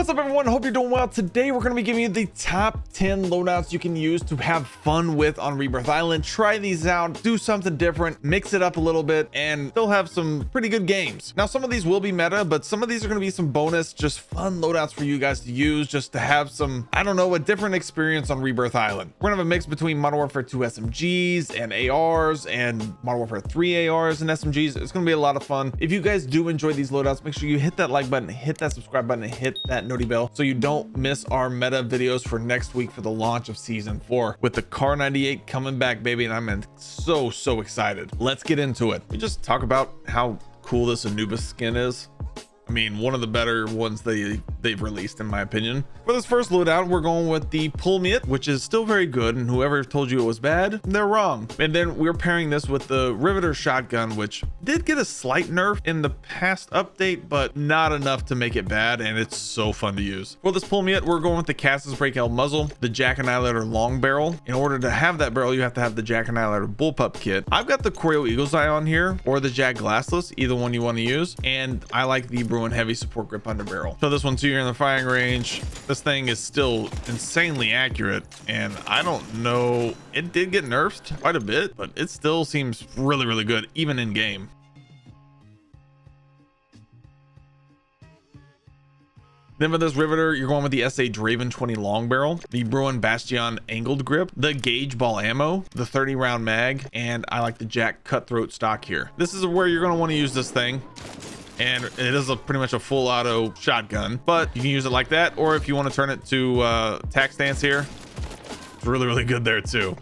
What's up, everyone? Hope you're doing well. Today we're going to be giving you the top 10 loadouts you can use to have fun with on Rebirth Island. Try these out, do something different, mix it up a little bit, and still have some pretty good games. Now, some of these will be meta, but some of these are going to be some bonus, just fun loadouts for you guys to use, just to have some, I don't know, a different experience on Rebirth Island. We're going to have a mix between Modern Warfare 2 SMGs and ARs and Modern Warfare 3 ARs and SMGs. It's going to be a lot of fun. If you guys do enjoy these loadouts, make sure you hit that like button, hit that subscribe button, and hit that noti bell so you don't miss our meta videos for next week for the launch of season 4 with the Car 98 coming back, baby, and I'm so excited. Let's get into it. We just talk about how cool this Anubis skin is. I mean, one of the better ones they've released, in my opinion. For this first loadout, we're going with the Pulmiet, which is still very good, and whoever told you it was bad, they're wrong. And then we're pairing this with the Riveter shotgun, which did get a slight nerf in the past update, but not enough to make it bad, and it's so fun to use. For this Pulmiet, we're going with the Cassis Breakout muzzle, the Jack Annihilator long barrel. In order to have that barrel, you have to have the Jack Annihilator bullpup kit. I've got the Corio Eagle's Eye on here, or the Jack Glassless, either one you want to use, and I like the Bruin Heavy Support Grip underbarrel. So this one too, you're in the firing range. This thing is still insanely accurate, and I don't know, it did get nerfed quite a bit, but it still seems really good even in game. Then for this Riveter, you're going with the SA Draven 20 long barrel, the Bruin Bastion angled grip, the Gauge ball ammo, the 30 round mag, and I like the Jack Cutthroat stock here. This is where you're going to want to use this thing. And it is pretty much a full auto shotgun, but you can use it like that, or if you want to turn it to tac stance here, it's really good there too.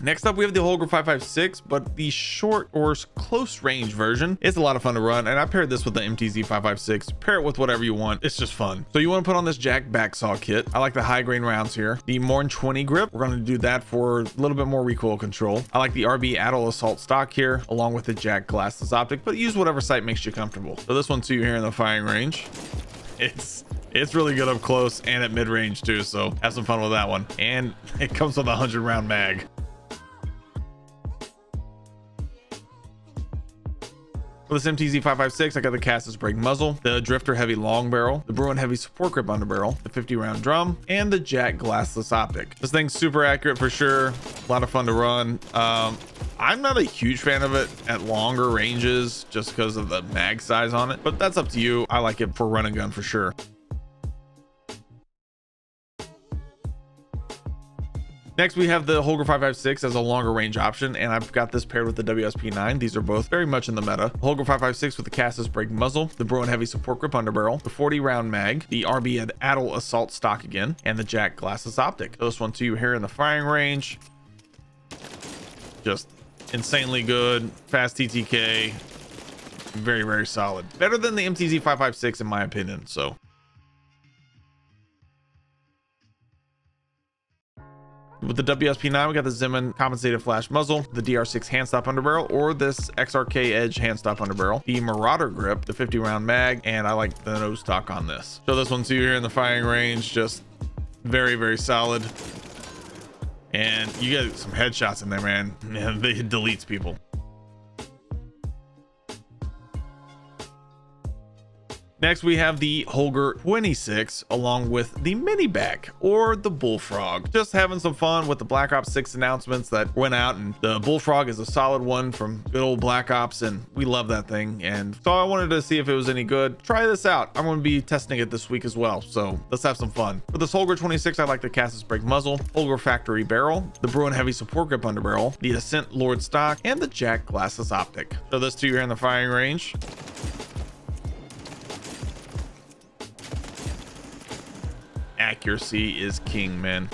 Next up, we have the Holger 556, but the short or close range version. It's a lot of fun to run, and I paired this with the MTZ 556. Pair it with whatever you want. It's just fun. So you want to put on this Jack backsaw kit. I like the high grain rounds here. The Morn 20 grip. We're going to do that for a little bit more recoil control. I like the RB Adel Assault stock here, along with the Jack Glassless optic, but use whatever sight makes you comfortable. So this one too, here in the firing range. It's really good up close and at mid range too, so have some fun with that one. And it comes with a 100 round mag. For this MTZ 556, I got the Cassis Break muzzle, the Drifter Heavy long barrel, the Bruin Heavy Support Grip underbarrel, the 50 round drum, and the Jack Glassless optic. This thing's super accurate for sure. A lot of fun to run. I'm not a huge fan of it at longer ranges just because of the mag size on it, but that's up to you. I like it for run and gun for sure. Next, we have the Holger 556 as a longer range option, and I've got this paired with the WSP9. These are both very much in the meta. Holger 556 with the Cassis Break muzzle, the Bruin Heavy Support Grip underbarrel, the 40 round mag, the RB Adel Assault stock again, and the Jack Glassless optic. So this one too, here in the firing range. Just insanely good, fast TTK, very solid. Better than the MTZ 556 in my opinion. So with the WSP9, we got the Zeman compensated flash muzzle, the DR6 hand stop underbarrel, or this XRK Edge hand stop underbarrel, the Marauder grip, the 50 round mag, and I like the nose stock on this. So this one too, here in the firing range, just very solid. And you get some headshots in there, man. It deletes people. Next, we have the Holger 26 along with the mini back or the Bullfrog. Just having some fun with the Black Ops 6 announcements that went out, and the Bullfrog is a solid one from good old Black Ops, and we love that thing. And so I wanted to see if it was any good. Try this out. I'm going to be testing it this week as well, so let's have some fun. For this Holger 26, I like the Cassis Break muzzle, Holger Factory barrel, the Bruin Heavy Support Grip underbarrel, the Ascent Lord stock, and the Jack Glassless optic. So this two here in the firing range. Accuracy is king, man.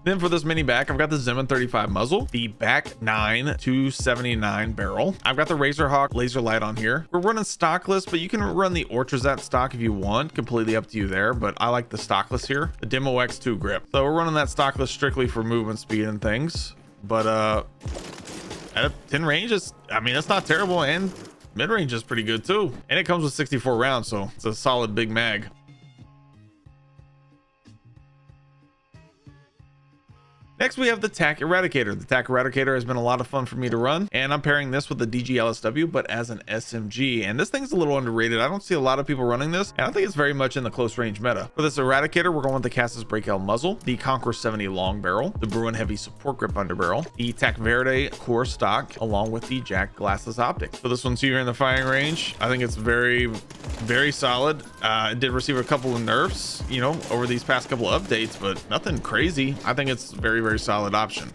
Then for this mini back, I've got the Zeman 35 muzzle, the Back 9 279 barrel. I've got the Razorhawk laser light on here. We're running stockless, but you can run the Ortrazat stock if you want. Completely up to you there, but I like the stockless here. The Demo X2 grip. So we're running that stockless strictly for movement speed and things. But at a 10 range, I mean, it's not terrible, and mid-range is pretty good too, and it comes with 64 rounds, so it's a solid big mag. Next, we have the TAC Eradicator. The TAC Eradicator has been a lot of fun for me to run, and I'm pairing this with the DG-LSW, but as an SMG. And this thing's a little underrated. I don't see a lot of people running this, and I think it's very much in the close range meta. For this Eradicator, we're going with the Cassis Breakout muzzle, the Conquer 70 long barrel, the Bruin Heavy Support Grip underbarrel, the TAC Verde core stock, along with the Jack Glasses optics. So this one's here in the firing range. I think it's very, very solid. It did receive a couple of nerfs, you know, over these past couple of updates, but nothing crazy. I think it's very, very solid option.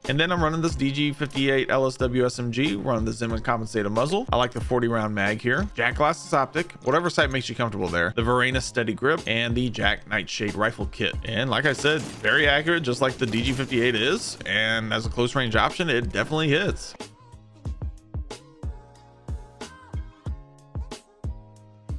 And then I'm running this DG58 LSW SMG, running the Zeman compensated muzzle. I like the 40 round mag here, Jack Glasses optic, whatever sight makes you comfortable there, the Verena steady grip, and the Jack Nightshade rifle kit. And like I said, very accurate, just like the DG58 is. And as a close range option, it definitely hits.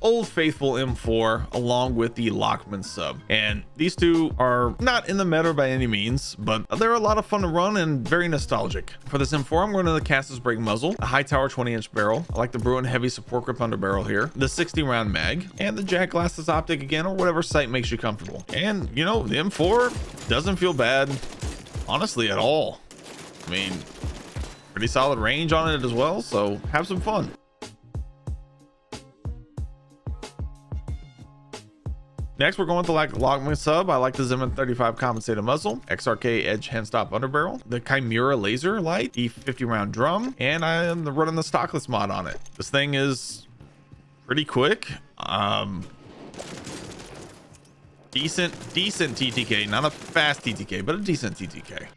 Old Faithful M4 along with the Lockman sub, and these two are not in the meta by any means, but they're a lot of fun to run and very nostalgic. For this M4, I'm going to the Cassis Break muzzle, the high tower 20-inch barrel. I like the Bruin Heavy Support Grip underbarrel here, the 60 round mag, and the Jack Glasses optic again, or whatever sight makes you comfortable. And you know, the M4 doesn't feel bad honestly at all. I mean, pretty solid range on it as well, so have some fun. Next, we're going with the Lockman sub. I like the Zeman 35 compensated muzzle, XRK Edge handstop underbarrel, the Chimera laser light, the 50 round drum, and I am running the stockless mod on it. This thing is pretty quick. Decent TTK, not a fast TTK, but a decent TTK.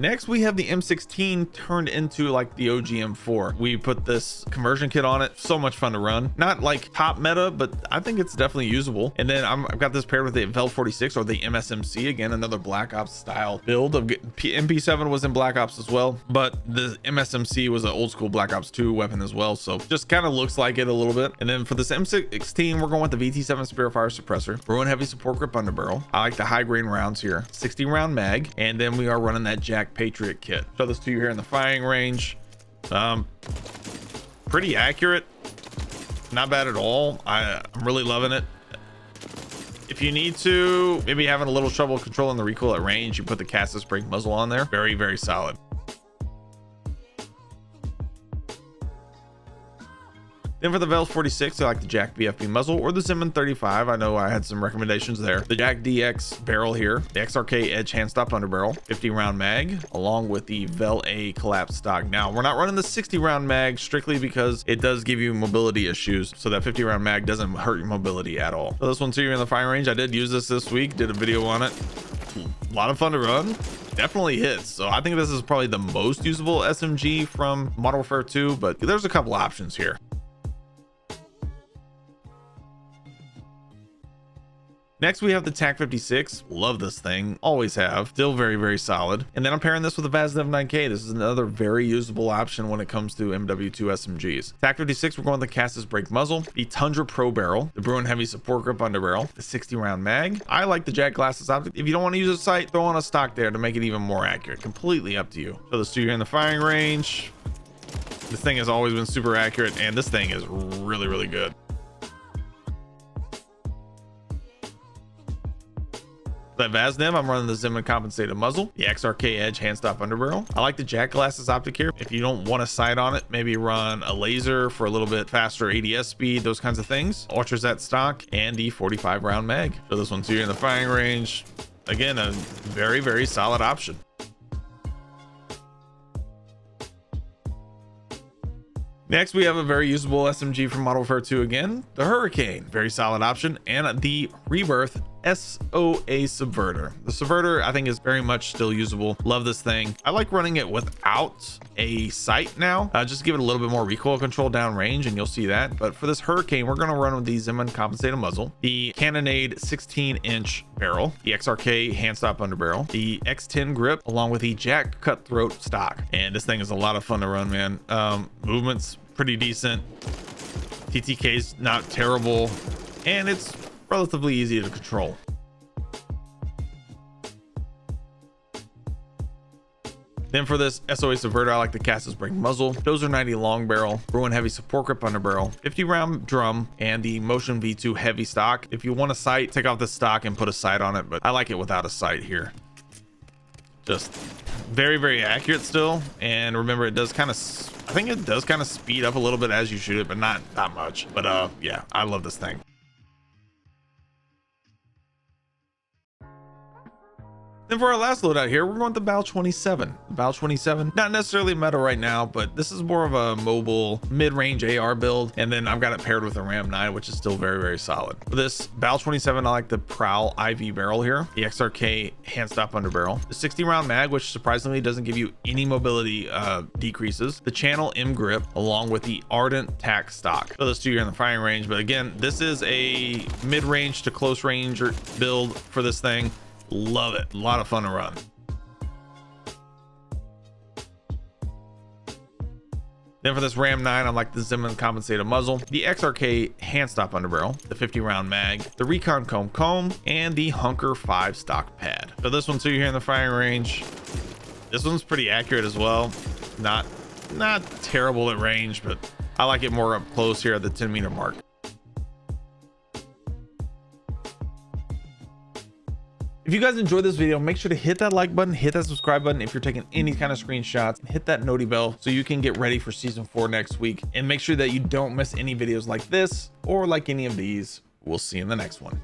Next, we have the M16 turned into like the OG M4. We put this conversion kit on it. So much fun to run. Not like top meta, but I think it's definitely usable. And then I've got this paired with the Vel 46 or the MSMC. Again, another Black Ops style build. MP7 was in Black Ops as well, but the MSMC was an old school Black Ops 2 weapon as well. So just kind of looks like it a little bit. And then for this M16, we're going with the VT7 Spiritfire suppressor, Bruin Heavy Support Grip underbarrel. I like the high grain rounds here, 60 round mag. And then we are running that Jack Patriot kit. Show this to you here in the firing range. Pretty accurate, not bad at all. I'm really loving it. If you need to, maybe having a little trouble controlling the recoil at range, you put the Cassis Break muzzle on there. Very, very solid. Then for the Vel 46, I like the Jack BFB muzzle or the Zeman 35. I know I had some recommendations there. The Jack DX barrel here, the XRK Edge handstop underbarrel, 50 round mag, along with the Vel A collapsed stock. Now, we're not running the 60 round mag strictly because it does give you mobility issues. So that 50 round mag doesn't hurt your mobility at all. So this one's here in the firing range. I did use this week, did a video on it. A lot of fun to run. Definitely hits. So I think this is probably the most usable SMG from Modern Warfare 2, but there's a couple options here. Next, we have the TAC 56. Love this thing. Always have. Still very, very solid. And then I'm pairing this with the Vaznev 9K. This is another very usable option when it comes to MW2 SMGs. TAC 56, we're going with the Cassis Break muzzle, the Tundra Pro barrel, the Bruin Heavy Support Grip underbarrel, the 60 round mag. I like the Jack Glasses optic. If you don't want to use a sight, throw on a stock there to make it even more accurate. Completely up to you. So this two here in the firing range. This thing has always been super accurate, and this thing is really, really good. That Vaznev, I'm running the Zeman compensated muzzle, the XRK Edge handstop underbarrel. I like the Jack Glasses optic here. If you don't want a sight on it, maybe run a laser for a little bit faster ADS speed, those kinds of things. Ultrazet stock and the 45 round mag. So this one's here in the firing range. Again, a very, very solid option. Next, we have a very usable SMG from Modern Warfare 2 again, the Hurricane, very solid option, and the Rebirth SOA Subverter. The Subverter, I think, is very much still usable. Love this thing. I like running it without a sight now. Just give it a little bit more recoil control down range, and you'll see that. But for this Hurricane, we're going to run with the Zeman compensated muzzle, the Cannonade 16-inch barrel, the XRK handstop underbarrel, the X10 grip, along with the Jack Cutthroat stock. And this thing is a lot of fun to run, man. Movement's pretty decent. TTK's not terrible, and it's relatively easy to control. Then for this SOA Subverter, I like the Cassis Spring muzzle, Dozer 90 long barrel, Bruin heavy support grip underbarrel, 50 round drum, and the Motion V2 heavy stock. If you want a sight, take off the stock and put a sight on it, but I like it without a sight here. Just very accurate still. And remember, it does kind of, I think it does kind of speed up a little bit as you shoot it, but not much. But yeah, I love this thing. Then for our last loadout here, we're going with the Bal 27. The Bal 27, not necessarily meta right now, but this is more of a mobile mid-range AR build. And then I've got it paired with a Ram 9, which is still very solid. For this Bal 27, I like the Prowl IV barrel here, the XRK hand stop under barrel, the 60 round mag, which surprisingly doesn't give you any mobility decreases, the Channel M grip, along with the Ardent tack stock. So those two are in the firing range, but again, this is a mid-range to close range build for this thing. Love it. A lot of fun to run. Then for this Ram 9, I like the Zeman compensated muzzle, the XRK hand stop underbarrel, the 50 round mag, the Recon comb, and the Hunker 5 stock pad. So this one too here in the firing range. This one's pretty accurate as well. Not terrible at range, but I like it more up close here at the 10-meter mark. If you guys enjoyed this video, make sure to hit that like button, hit that subscribe button if you're taking any kind of screenshots, hit that noti bell so you can get ready for season 4 next week, and make sure that you don't miss any videos like this or like any of these. We'll see you in the next one.